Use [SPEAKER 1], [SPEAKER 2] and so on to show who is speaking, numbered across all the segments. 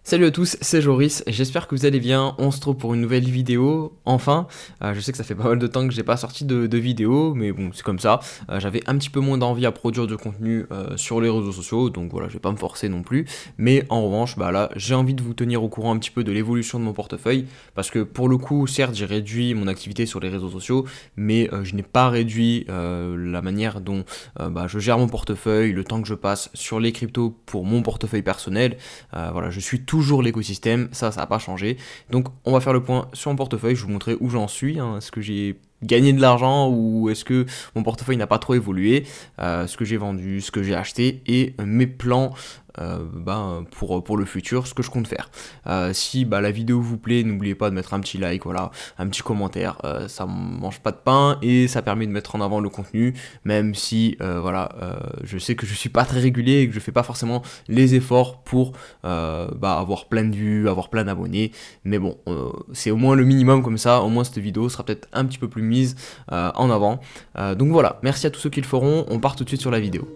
[SPEAKER 1] Salut à tous, c'est Joris, j'espère que vous allez bien, on se retrouve pour une nouvelle vidéo, enfin. Je sais que ça fait pas mal de temps que j'ai pas sorti de vidéo, mais bon c'est comme ça. J'avais un petit peu moins d'envie à produire du contenu sur les réseaux sociaux, donc voilà, je vais pas me forcer non plus. Mais en revanche, bah là, j'ai envie de vous tenir au courant un petit peu de l'évolution de mon portefeuille, parce que pour le coup, certes j'ai réduit mon activité sur les réseaux sociaux, mais je n'ai pas réduit la manière dont je gère mon portefeuille, le temps que je passe sur les cryptos pour mon portefeuille personnel. Voilà, je suis toujours l'écosystème, ça n'a pas changé. Donc on va faire le point sur mon portefeuille, je vais vous montrer où j'en suis, hein. Est-ce que j'ai gagné de l'argent ou est-ce que mon portefeuille n'a pas trop évolué, ce que j'ai vendu, ce que j'ai acheté et mes plans pour le futur, ce que je compte faire. Si la vidéo vous plaît, n'oubliez pas de mettre un petit like, voilà, un petit commentaire, ça mange pas de pain et ça permet de mettre en avant le contenu, même si je sais que je suis pas très régulier et que je fais pas forcément les efforts pour avoir plein de vues, avoir plein d'abonnés, mais bon, c'est au moins le minimum, comme ça, au moins cette vidéo sera peut-être un petit peu plus mise en avant. Donc voilà, merci à tous ceux qui le feront, on part tout de suite sur la vidéo.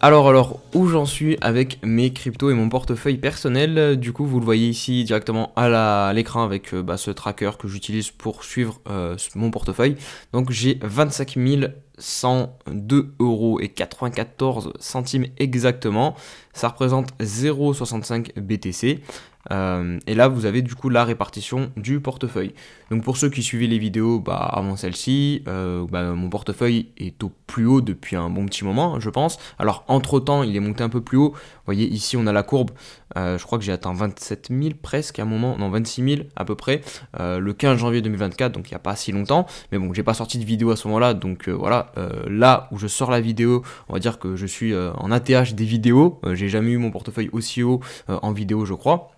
[SPEAKER 1] Alors, où j'en suis avec mes cryptos et mon portefeuille personnel. Du coup, vous le voyez ici directement à l'écran avec ce tracker que j'utilise pour suivre mon portefeuille. Donc, j'ai 25 102,94 € exactement. Ça représente 0,65 BTC. Et là vous avez du coup la répartition du portefeuille. Donc pour ceux qui suivaient les vidéos avant celle-ci, mon portefeuille est au plus haut depuis un bon petit moment, je pense. Alors entre temps il est monté un peu plus haut. Vous voyez ici on a la courbe, je crois que j'ai atteint 27 000 presque à un moment, non 26 000 à peu près, le 15 janvier 2024, donc il n'y a pas si longtemps. Mais bon, j'ai pas sorti de vidéo à ce moment-là, donc voilà, là où je sors la vidéo, on va dire que je suis en ATH des vidéos. J'ai jamais eu mon portefeuille aussi haut en vidéo, je crois.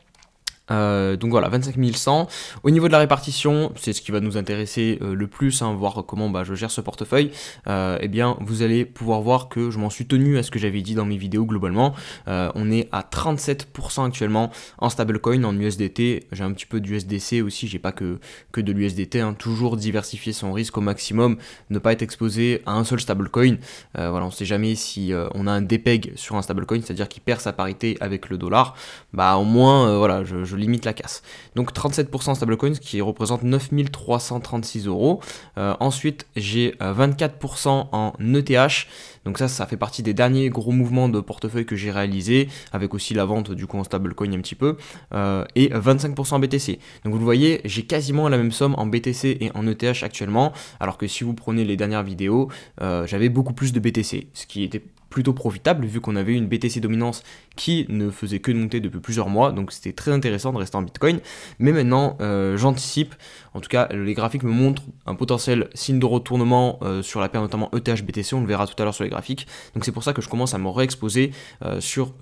[SPEAKER 1] Donc voilà, 25 100. Au niveau de la répartition, c'est ce qui va nous intéresser le plus, hein, voir comment je gère ce portefeuille. Eh bien, vous allez pouvoir voir que je m'en suis tenu à ce que j'avais dit dans mes vidéos globalement. On est à 37% actuellement en stablecoin, en USDT. J'ai un petit peu d'USDC aussi, j'ai pas que de l'USDT, hein. Toujours diversifier son risque au maximum, ne pas être exposé à un seul stablecoin. Voilà, on sait jamais si on a un dépeg sur un stablecoin, c'est-à-dire qu'il perd sa parité avec le dollar. Au moins, voilà, je limite la casse. Donc 37% stablecoins, ce qui représente 9 336 €. Ensuite, j'ai 24% en ETH. Donc ça fait partie des derniers gros mouvements de portefeuille que j'ai réalisé, avec aussi la vente du coup en stablecoin un petit peu, et 25% en BTC. Donc vous le voyez, j'ai quasiment la même somme en BTC et en ETH actuellement, alors que si vous prenez les dernières vidéos, j'avais beaucoup plus de BTC, ce qui était plutôt profitable vu qu'on avait une BTC dominance qui ne faisait que monter depuis plusieurs mois, donc c'était très intéressant de rester en Bitcoin. Mais maintenant j'anticipe, en tout cas les graphiques me montrent un potentiel signe de retournement sur la paire notamment ETH BTC, on le verra tout à l'heure sur les graphiques. Donc c'est pour ça que je commence à me réexposer sur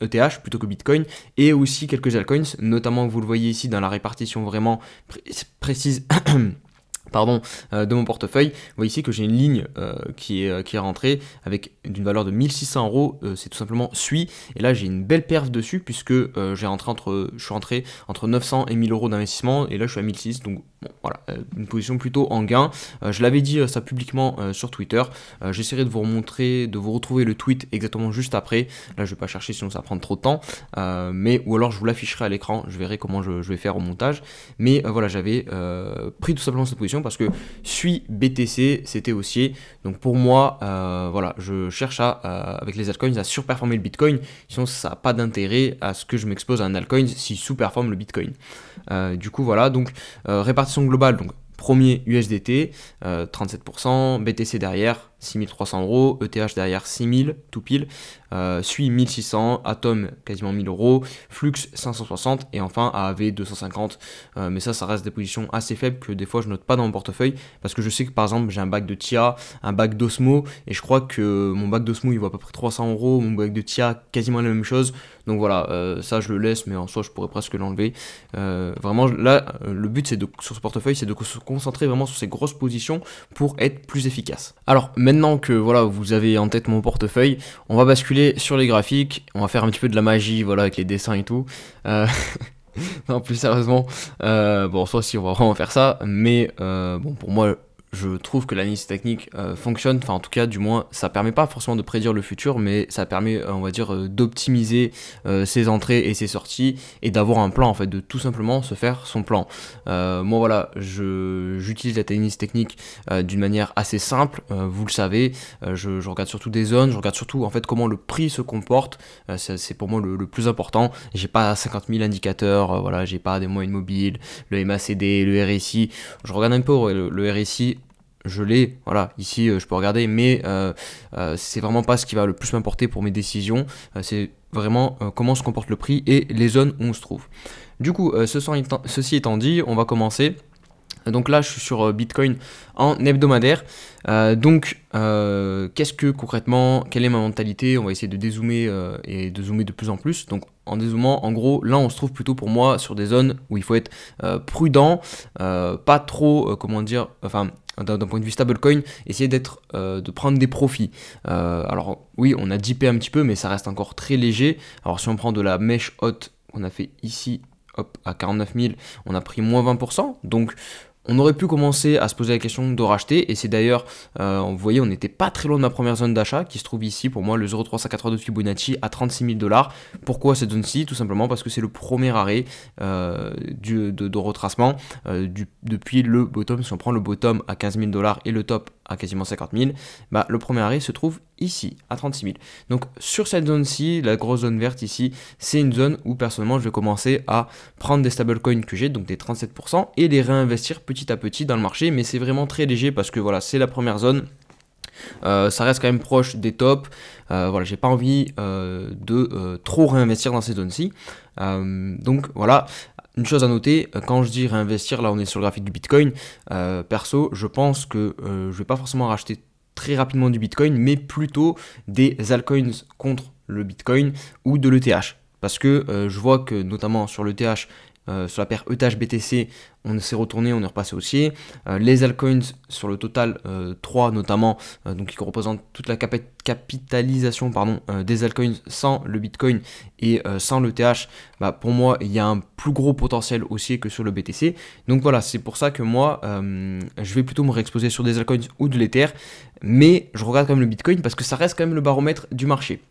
[SPEAKER 1] ETH plutôt que Bitcoin, et aussi quelques altcoins, notamment vous le voyez ici dans la répartition vraiment précise de mon portefeuille. Vous voyez ici que j'ai une ligne qui est rentrée avec d'une valeur de 1600 €, c'est tout simplement SUI, et là j'ai une belle perf dessus puisque je suis rentré entre 900 et 1000 € d'investissement, et là je suis à 1006, donc bon, voilà, une position plutôt en gain. Je l'avais dit ça publiquement sur Twitter. J'essaierai de vous remontrer, de vous retrouver le tweet exactement juste après. Là je vais pas chercher sinon ça va prendre trop de temps, ou alors je vous l'afficherai à l'écran, je verrai comment je vais faire au montage. Mais voilà, j'avais pris tout simplement cette position parce que SUI BTC c'était haussier, donc pour moi voilà, je cherche avec les altcoins à surperformer le Bitcoin, sinon ça n'a pas d'intérêt à ce que je m'expose à un altcoin s'il sous-performe le Bitcoin. Du coup voilà, donc répartition globale, donc premier USDT 37%, BTC derrière 6300 €, ETH derrière 6000 tout pile, SUI 1600, Atom quasiment 1000 €, Flux 560 et enfin AAV 250. Mais ça reste des positions assez faibles que des fois je note pas dans mon portefeuille parce que je sais que par exemple j'ai un bac de TIA, un bac d'Osmo, et je crois que mon bac d'Osmo il vaut à peu près 300 €, mon bac de TIA quasiment la même chose. Donc voilà, ça je le laisse, mais en soi je pourrais presque l'enlever. Vraiment là le but sur ce portefeuille c'est de se concentrer vraiment sur ces grosses positions pour être plus efficace. Alors maintenant que voilà, vous avez en tête mon portefeuille, on va basculer sur les graphiques, on va faire un petit peu de la magie, voilà, avec les dessins et tout. Non, plus sérieusement, bon, soit si on va vraiment faire ça, mais bon, pour moi, je trouve que l'analyse technique fonctionne, enfin en tout cas du moins ça permet pas forcément de prédire le futur, mais ça permet on va dire d'optimiser ses entrées et ses sorties et d'avoir un plan en fait, de tout simplement se faire son plan. Moi voilà, j'utilise l'analyse technique d'une manière assez simple, vous le savez, je regarde surtout des zones, je regarde surtout en fait comment le prix se comporte, c'est pour moi le plus important. J'ai pas 50 000 indicateurs, voilà, j'ai pas des moyennes mobiles, le MACD, le RSI, je regarde un peu le RSI, je l'ai, voilà, ici je peux regarder, mais c'est vraiment pas ce qui va le plus m'importer pour mes décisions, c'est vraiment comment se comporte le prix et les zones où on se trouve. Du coup, ceci étant dit, on va commencer. Donc là, je suis sur Bitcoin en hebdomadaire. Qu'est-ce que concrètement, quelle est ma mentalité? On va essayer de dézoomer et de zoomer de plus en plus. Donc en dézoomant, en gros, là on se trouve plutôt pour moi sur des zones où il faut être prudent, pas trop, comment dire, enfin d'un point de vue stablecoin, essayer de prendre des profits. Alors oui, on a dippé un petit peu, mais ça reste encore très léger. Alors si on prend de la mèche haute qu'on a fait ici, hop, à 49 000, on a pris moins 20%. Donc on aurait pu commencer à se poser la question de racheter, et c'est d'ailleurs, vous voyez, on n'était pas très loin de ma première zone d'achat qui se trouve ici, pour moi, le 0,382 de Fibonacci à 36 000 $. Pourquoi cette zone-ci? Tout simplement parce que c'est le premier arrêt de retracement depuis le bottom. Si on prend le bottom à 15 000 $ et le top à quasiment 50 000, bah, le premier arrêt se trouve ici, à 36 000. Donc sur cette zone-ci, la grosse zone verte ici, c'est une zone où personnellement je vais commencer à prendre des stablecoins que j'ai, donc des 37%, et les réinvestir petit à petit dans le marché, mais c'est vraiment très léger parce que voilà, c'est la première zone. Ça reste quand même proche des tops. Voilà, j'ai pas envie de trop réinvestir dans ces zones-ci. Donc voilà. Une chose à noter, quand je dis réinvestir, là on est sur le graphique du Bitcoin, perso, je pense que je vais pas forcément racheter très rapidement du Bitcoin, mais plutôt des altcoins contre le Bitcoin ou de l'ETH. Parce que je vois que notamment sur l'ETH, sur la paire ETH-BTC, on s'est retourné, on est repassé haussier. Les altcoins sur le total 3 notamment, donc qui représentent toute la capitalisation des altcoins sans le Bitcoin et sans l'ETH, bah, pour moi il y a un plus gros potentiel haussier que sur le BTC. Donc voilà, c'est pour ça que moi je vais plutôt me réexposer sur des altcoins ou de l'Ether, mais je regarde quand même le Bitcoin parce que ça reste quand même le baromètre du marché.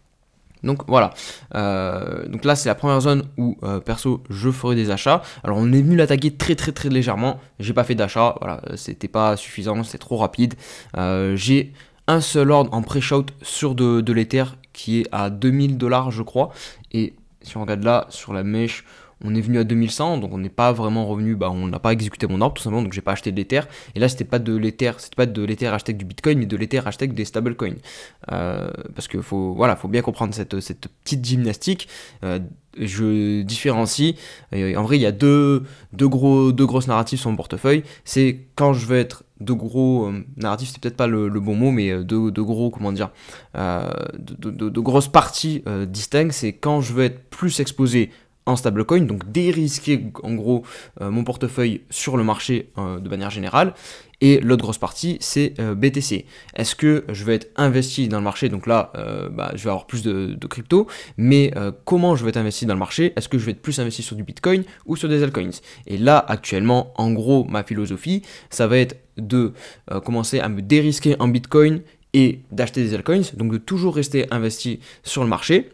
[SPEAKER 1] Donc voilà, donc là c'est la première zone où perso je ferai des achats. Alors on est venu l'attaquer très légèrement, j'ai pas fait d'achat, voilà, c'était pas suffisant, c'était trop rapide. J'ai un seul ordre en pré-shout sur de l'Ether qui est à 2000 $ je crois, et si on regarde là sur la mèche, on est venu à 2100, donc on n'est pas vraiment revenu, bah on n'a pas exécuté mon ordre tout simplement, donc j'ai pas acheté de l'Ether, et là c'était pas de l'Ether hashtag du Bitcoin, mais de l'Ether hashtag des stablecoins, parce que faut bien comprendre cette petite gymnastique. Je différencie, en vrai il y a deux grosses narratives sur mon portefeuille. C'est quand je veux être de gros narratifs, c'est peut-être pas le bon mot, mais de gros, comment dire, de grosses parties distinctes. C'est quand je veux être plus exposé en stablecoin, donc dérisquer en gros mon portefeuille sur le marché de manière générale. Et l'autre grosse partie, c'est BTC. Est-ce que je vais être investi dans le marché? Donc là, je vais avoir plus de crypto, mais comment je vais être investi dans le marché? Est-ce que je vais être plus investi sur du Bitcoin ou sur des altcoins? Et là, actuellement, en gros, ma philosophie, ça va être de commencer à me dérisquer en Bitcoin et d'acheter des altcoins, donc de toujours rester investi sur le marché.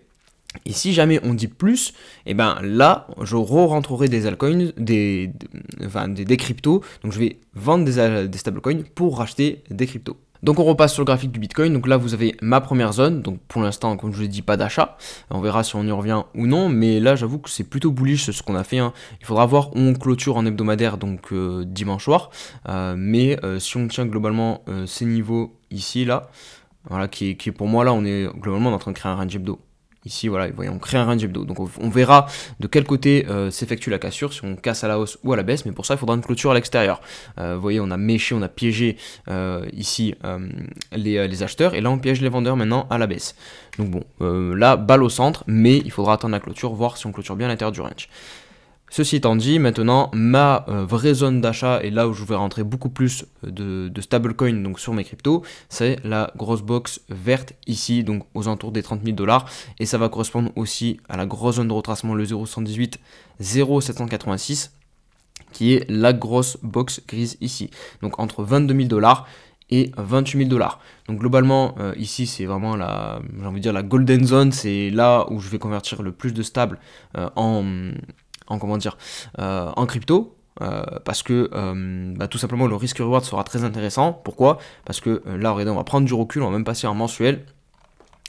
[SPEAKER 1] Et si jamais on dit plus, et ben là, je re-rentrerai des altcoins, des cryptos. Donc je vais vendre des stablecoins pour racheter des cryptos. Donc on repasse sur le graphique du Bitcoin. Donc là vous avez ma première zone. Donc pour l'instant, comme je vous l'ai dit, pas d'achat. On verra si on y revient ou non. Mais là j'avoue que c'est plutôt bullish ce qu'on a fait. Il faudra voir où on clôture en hebdomadaire, donc dimanche soir. Mais si on tient globalement ces niveaux ici, là, voilà, qui est pour moi là, on est globalement en train de créer un range hebdo. Ici, voilà, voyez, on crée un range hebdo. Donc on verra de quel côté s'effectue la cassure, si on casse à la hausse ou à la baisse, mais pour ça il faudra une clôture à l'extérieur. Vous voyez, on a méché, on a piégé ici les acheteurs, et là on piège les vendeurs maintenant à la baisse. Donc bon, là, balle au centre, mais il faudra attendre la clôture, voir si on clôture bien à l'intérieur du range. Ceci étant dit, maintenant, ma vraie zone d'achat, et là où je vais rentrer beaucoup plus de stablecoin donc sur mes cryptos, c'est la grosse box verte ici, donc aux alentours des 30 000 $, et ça va correspondre aussi à la grosse zone de retracement, le 0,118, 0,786, qui est la grosse box grise ici. Donc entre 22 000 $ et 28 000 $. Donc globalement, ici c'est vraiment j'ai envie de dire la golden zone, c'est là où je vais convertir le plus de stables en crypto. Parce que tout simplement le risque reward sera très intéressant. Pourquoi? Parce que là, regardez, on va prendre du recul, on va même passer en mensuel.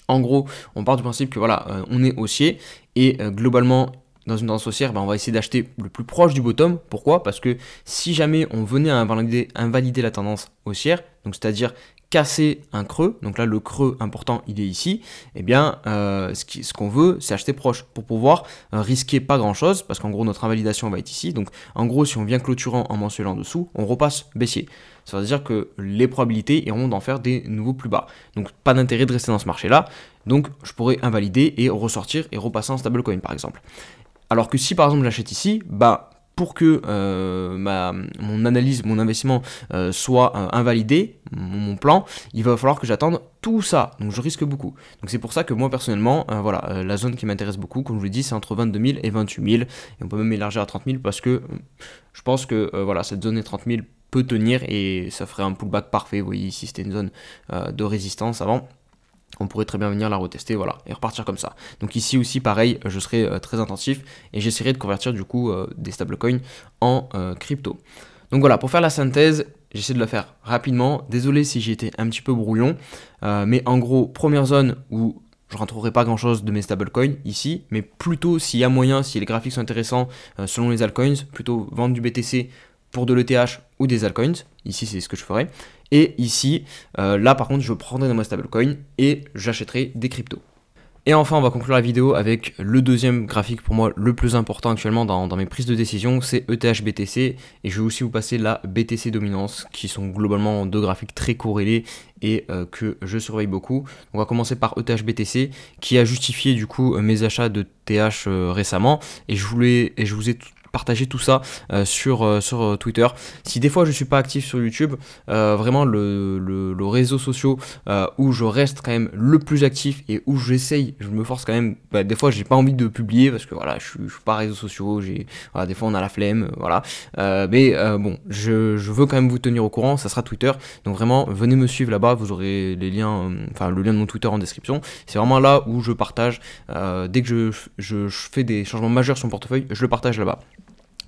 [SPEAKER 1] En gros, on part du principe que voilà, on est haussier et globalement, dans une tendance haussière, on va essayer d'acheter le plus proche du bottom. Pourquoi? Parce que si jamais on venait à invalider la tendance haussière, donc c'est-à-dire casser un creux, donc là le creux important il est ici, eh bien ce qu'on veut c'est acheter proche pour pouvoir risquer pas grand chose, parce qu'en gros notre invalidation va être ici, donc en gros si on vient clôturant en mensuel en dessous, on repasse baissier. Ça veut dire que les probabilités iront d'en faire des nouveaux plus bas. Donc pas d'intérêt de rester dans ce marché là, donc je pourrais invalider et ressortir et repasser en stablecoin par exemple. Alors que si par exemple j'achète ici, pour que mon analyse, mon investissement soit invalidé, mon plan, il va falloir que j'attende tout ça. Donc je risque beaucoup. Donc c'est pour ça que moi personnellement, la zone qui m'intéresse beaucoup, comme je vous l'ai dit, c'est entre 22 000 et 28 000. Et on peut même élargir à 30 000 parce que je pense que cette zone des 30 000 peut tenir et ça ferait un pullback parfait. Vous voyez ici c'était une zone de résistance avant. On pourrait très bien venir la retester, voilà, et repartir comme ça. Donc ici aussi, pareil, je serai très attentif et j'essaierai de convertir du coup des stablecoins en crypto. Donc voilà, pour faire la synthèse, j'essaie de la faire rapidement. Désolé si j'ai été un petit peu brouillon, mais en gros, première zone où je ne rentrerai pas grand chose de mes stablecoins ici, mais plutôt s'il y a moyen, si les graphiques sont intéressants selon les altcoins, plutôt vendre du BTC pour de l'ETH ou des altcoins. Ici, c'est ce que je ferai. Et ici, là par contre, je prendrai dans ma stablecoin et j'achèterai des cryptos. Et enfin, on va conclure la vidéo avec le deuxième graphique pour moi le plus important actuellement dans mes prises de décision, c'est ETH BTC. Et je vais aussi vous passer la BTC dominance, qui sont globalement deux graphiques très corrélés et que je surveille beaucoup. On va commencer par ETH BTC, qui a justifié du coup mes achats de TH récemment. Et je vous ai partager tout ça sur Twitter. Si des fois je suis pas actif sur YouTube, vraiment le réseau social où je reste quand même le plus actif et où j'essaye, je me force quand même, des fois j'ai pas envie de publier parce que voilà, je suis pas réseaux sociaux, voilà, des fois on a la flemme, voilà, mais bon, je veux quand même vous tenir au courant, ça sera Twitter, donc vraiment venez me suivre là-bas, vous aurez les liens, le lien de mon Twitter en description. C'est vraiment là où je partage, dès que je fais des changements majeurs sur mon portefeuille, je le partage là-bas.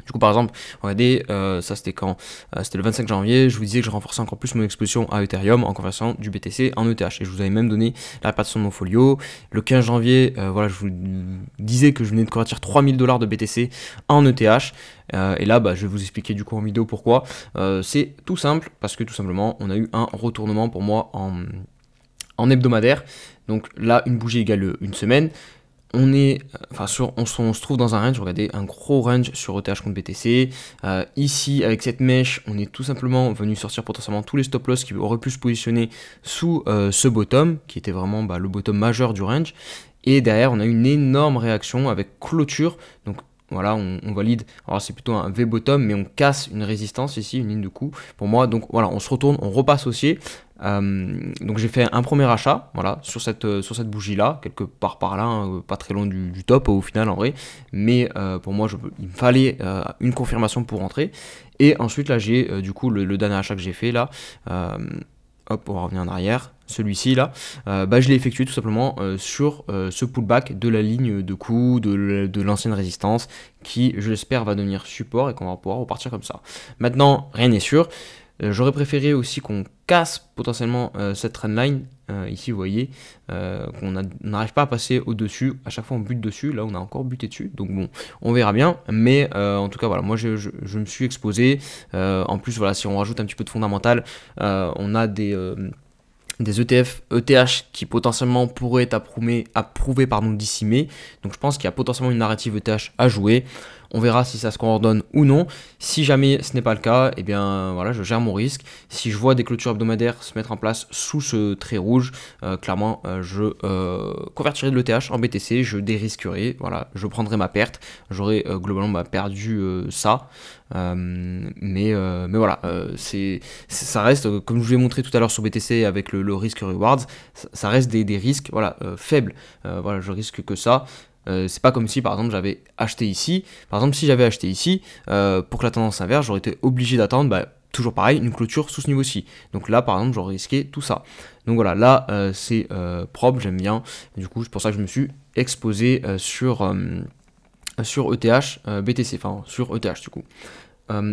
[SPEAKER 1] Du coup, par exemple, regardez, ça c'était quand c'était le 25 janvier, je vous disais que je renforçais encore plus mon exposition à Ethereum en conversion du BTC en ETH. Et je vous avais même donné la répartition de mon folio. Le 15 janvier, voilà, je vous disais que je venais de convertir 3 000 $ de BTC en ETH. Et là, je vais vous expliquer du coup en vidéo pourquoi. C'est tout simple, parce que tout simplement, on a eu un retournement pour moi en hebdomadaire. Donc là, une bougie égale une semaine. On se trouve dans un range, regardez, un gros range sur ETH contre BTC. Ici, avec cette mèche, on est tout simplement venu sortir potentiellement tous les stop loss qui auraient pu se positionner sous ce bottom, qui était vraiment le bottom majeur du range. Et derrière, on a une énorme réaction avec clôture. Donc voilà, on valide. Alors c'est plutôt un V-bottom, mais on casse une résistance ici, une ligne de coup. Pour moi, donc voilà, on se retourne, on repasse haussier. Donc j'ai fait un premier achat, voilà, sur cette bougie là, quelque part par là, hein, pas très loin du top au final en vrai, mais pour moi il me fallait une confirmation pour rentrer. Et ensuite là j'ai du coup le dernier achat que j'ai fait là, hop, on va revenir en arrière, celui-ci là, je l'ai effectué tout simplement sur ce pullback de la ligne de coup de l'ancienne résistance qui, je l'espère, va devenir support et qu'on va pouvoir repartir comme ça. Maintenant, rien n'est sûr. J'aurais préféré aussi qu'on casse potentiellement cette trendline, ici vous voyez, qu'on n'arrive pas à passer au-dessus, à chaque fois on bute dessus, là on a encore buté dessus, donc bon, on verra bien, mais en tout cas voilà, moi je me suis exposé, en plus voilà, si on rajoute un petit peu de fondamental, on a des ETF, ETH qui potentiellement pourraient être approuvés d'ici mai, donc je pense qu'il y a potentiellement une narrative ETH à jouer. On verra si ça se coordonne ou non. Si jamais ce n'est pas le cas, eh bien voilà, je gère mon risque. Si je vois des clôtures hebdomadaires se mettre en place sous ce trait rouge, clairement, je convertirai de l'ETH en BTC, je dérisquerai, voilà, je prendrai ma perte. J'aurai globalement perdu ça. Mais voilà, ça reste, comme je vous l'ai montré tout à l'heure sur BTC avec le risque rewards, ça reste des risques voilà, faibles. Voilà, je risque que ça. C'est pas comme si par exemple j'avais acheté ici. Par exemple, si j'avais acheté ici, pour que la tendance s'inverse, j'aurais été obligé d'attendre, toujours pareil, une clôture sous ce niveau-ci. Donc là, par exemple, j'aurais risqué tout ça. Donc voilà, là, c'est propre, j'aime bien. Du coup, c'est pour ça que je me suis exposé sur ETH, BTC, enfin sur ETH du coup.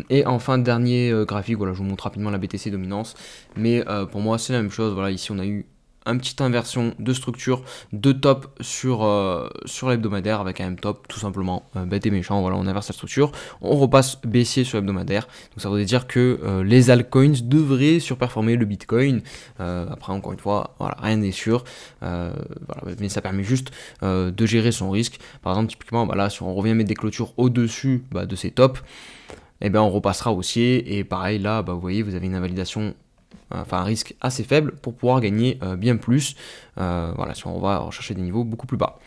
[SPEAKER 1] Et enfin, dernier graphique, voilà, je vous montre rapidement la BTC dominance. Mais pour moi, c'est la même chose. Voilà, ici, on a eu une petite inversion de structure, de top sur l'hebdomadaire avec un M-top, tout simplement bête et méchant. Voilà, on inverse la structure, on repasse baissier sur l'hebdomadaire. Donc ça veut dire que les altcoins devraient surperformer le Bitcoin. Après, encore une fois, voilà, rien n'est sûr. Voilà, mais ça permet juste de gérer son risque. Par exemple, typiquement, là, si on revient mettre des clôtures au-dessus de ces tops, et bien on repassera haussier. Et pareil, là, vous voyez, vous avez une invalidation, enfin un risque assez faible pour pouvoir gagner bien plus. Voilà, si on va rechercher des niveaux beaucoup plus bas.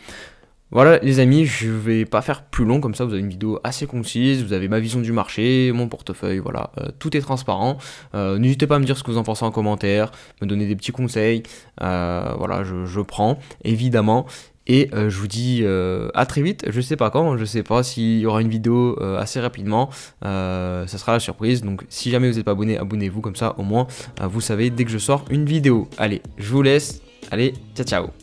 [SPEAKER 1] Voilà les amis, je vais pas faire plus long, comme ça vous avez une vidéo assez concise, vous avez ma vision du marché, mon portefeuille, voilà, tout est transparent. N'hésitez pas à me dire ce que vous en pensez en commentaire, me donner des petits conseils, voilà, je prends, évidemment. Et je vous dis à très vite, je sais pas quand, je sais pas s'il y aura une vidéo assez rapidement, ça sera la surprise. Donc si jamais vous n'êtes pas abonné, abonnez-vous, comme ça au moins vous savez dès que je sors une vidéo. Allez, je vous laisse, allez, ciao ciao.